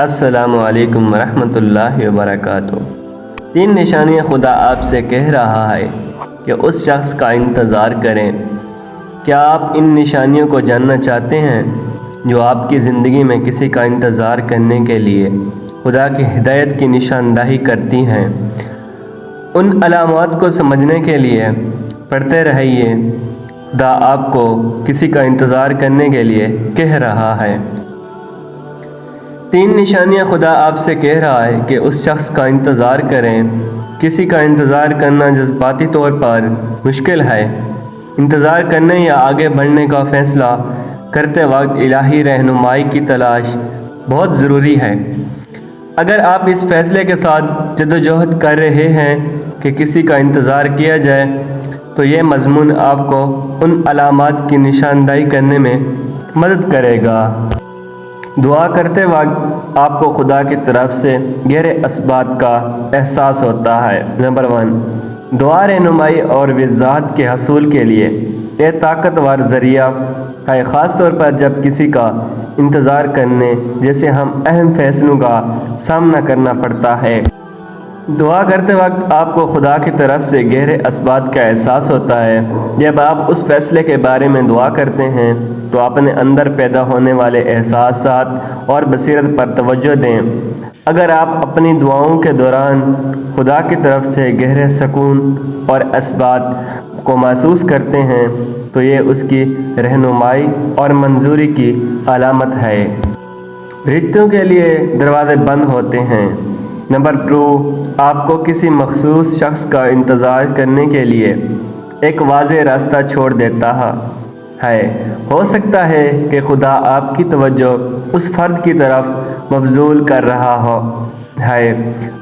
السلام علیکم ورحمۃ اللہ وبرکاتہ۔ 3 نشانیاں خدا آپ سے کہہ رہا ہے کہ اس شخص کا انتظار کریں۔ کیا آپ ان نشانیوں کو جاننا چاہتے ہیں جو آپ کی زندگی میں کسی کا انتظار کرنے کے لیے خدا کی ہدایت کی نشاندہی کرتی ہیں؟ ان علامات کو سمجھنے کے لیے پڑھتے رہیے۔ خدا آپ کو کسی کا انتظار کرنے کے لیے کہہ رہا ہے۔ 3 نشانیاں خدا آپ سے کہہ رہا ہے کہ اس شخص کا انتظار کریں۔ کسی کا انتظار کرنا جذباتی طور پر مشکل ہے۔ انتظار کرنے یا آگے بڑھنے کا فیصلہ کرتے وقت الہی رہنمائی کی تلاش بہت ضروری ہے۔ اگر آپ اس فیصلے کے ساتھ جدوجہد کر رہے ہیں کہ کسی کا انتظار کیا جائے تو یہ مضمون آپ کو ان علامات کی نشاندہی کرنے میں مدد کرے گا۔ دعا کرتے وقت آپ کو خدا کی طرف سے گہرے اسبات کا احساس ہوتا ہے۔ نمبر 1، دعا رہنمائی اور وضاحت کے حصول کے لیے ایک طاقتور ذریعہ ہے، خاص طور پر جب کسی کا انتظار کرنے جیسے ہم اہم فیصلوں کا سامنا کرنا پڑتا ہے۔ دعا کرتے وقت آپ کو خدا کی طرف سے گہرے اسبات کا احساس ہوتا ہے۔ جب آپ اس فیصلے کے بارے میں دعا کرتے ہیں تو اپنے اندر پیدا ہونے والے احساسات اور بصیرت پر توجہ دیں۔ اگر آپ اپنی دعاؤں کے دوران خدا کی طرف سے گہرے سکون اور اسبات کو محسوس کرتے ہیں تو یہ اس کی رہنمائی اور منظوری کی علامت ہے۔ رشتوں کے لیے دروازے بند ہوتے ہیں۔ نمبر 2، آپ کو کسی مخصوص شخص کا انتظار کرنے کے لیے ایک واضح راستہ چھوڑ دیتا ہے۔ ہو سکتا ہے کہ خدا آپ کی توجہ اس فرد کی طرف مبذول کر رہا ہے،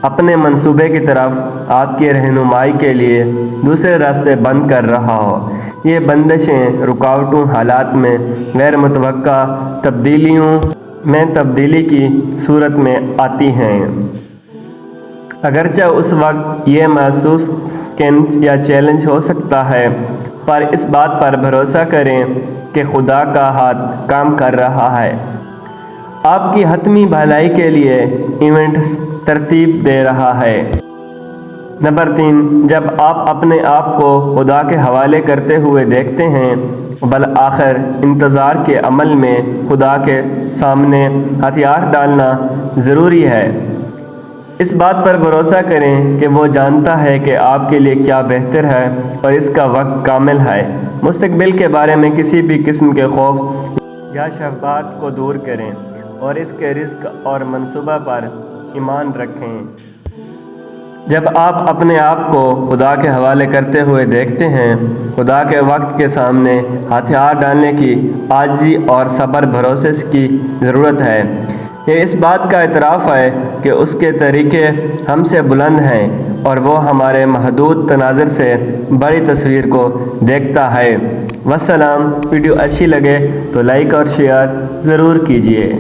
اپنے منصوبے کی طرف آپ کی رہنمائی کے لیے دوسرے راستے بند کر رہا ہو۔ یہ بندشیں رکاوٹوں، حالات میں غیر متوقع تبدیلیوں میں تبدیلی کی صورت میں آتی ہیں۔ اگرچہ اس وقت یہ محسوس کنس یا چیلنج ہو سکتا ہے، پر اس بات پر بھروسہ کریں کہ خدا کا ہاتھ کام کر رہا ہے، آپ کی حتمی بھلائی کے لیے ایونٹس ترتیب دے رہا ہے۔ نمبر 3، جب آپ اپنے آپ کو خدا کے حوالے کرتے ہوئے دیکھتے ہیں، بالآخر انتظار کے عمل میں خدا کے سامنے ہتھیار ڈالنا ضروری ہے۔ اس بات پر بھروسہ کریں کہ وہ جانتا ہے کہ آپ کے لیے کیا بہتر ہے اور اس کا وقت کامل ہے۔ مستقبل کے بارے میں کسی بھی قسم کے خوف یا شبہات کو دور کریں اور اس کے رزق اور منصوبہ پر ایمان رکھیں۔ جب آپ اپنے آپ کو خدا کے حوالے کرتے ہوئے دیکھتے ہیں، خدا کے وقت کے سامنے ہتھیار ڈالنے کی عاجزی اور صبر بھروسے کی ضرورت ہے۔ یہ اس بات کا اعتراف ہے کہ اس کے طریقے ہم سے بلند ہیں اور وہ ہمارے محدود تناظر سے بڑی تصویر کو دیکھتا ہے۔ والسلام۔ ویڈیو اچھی لگے تو لائک اور شیئر ضرور کیجیے۔